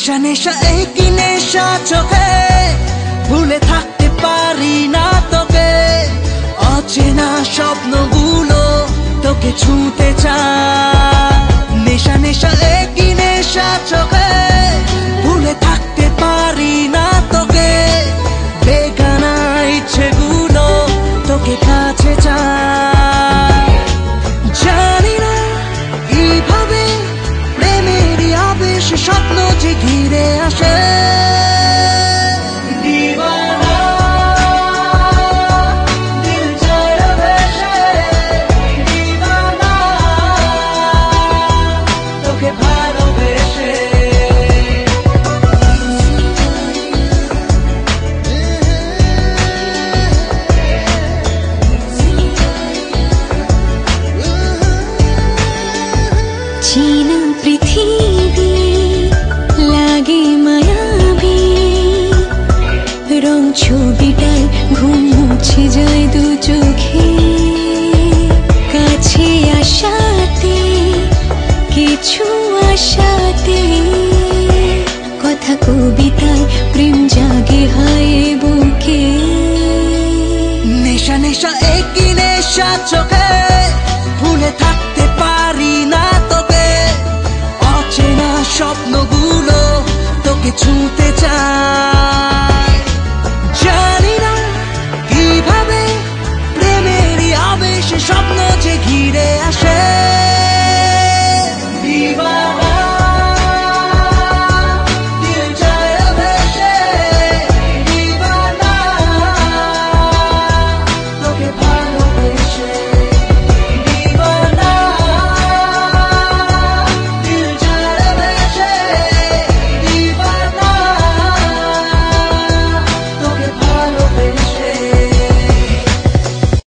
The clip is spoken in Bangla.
নেশা নেশা একই নেশা চোখে, ভুলে থাকতে পারি না তোকে। অচেনা স্বপ্নগুলো তোকে ছুঁতে চায়। নেশা নেশা একই নেশা চোখে, ভুলে থাকতে পারি না তোকে। বেগানা ইচ্ছেগুলো তোকে কাছে চায়। জানি না কিভাবে প্রেমেরই আবেশ স্বপ্ন যে ঘিরে আসে। चीना पृथ्वी लागे मायाबी, रंग छबिटाय घुम मुछे जाय दु चोखे। काछे आसाते किछु आसाते, कथा कविताय प्रेम जागे हाय बुके। नेशा नेशा एकई नेशा चोखे, भूले থাকতে পারি না তোকে। অচেনা স্বপ্নগুলো তোকে ছুঁতে চায়। জানি না কিভাবে প্রেমেরই আবেশ স্বপ্ন যে ঘিরে আসে।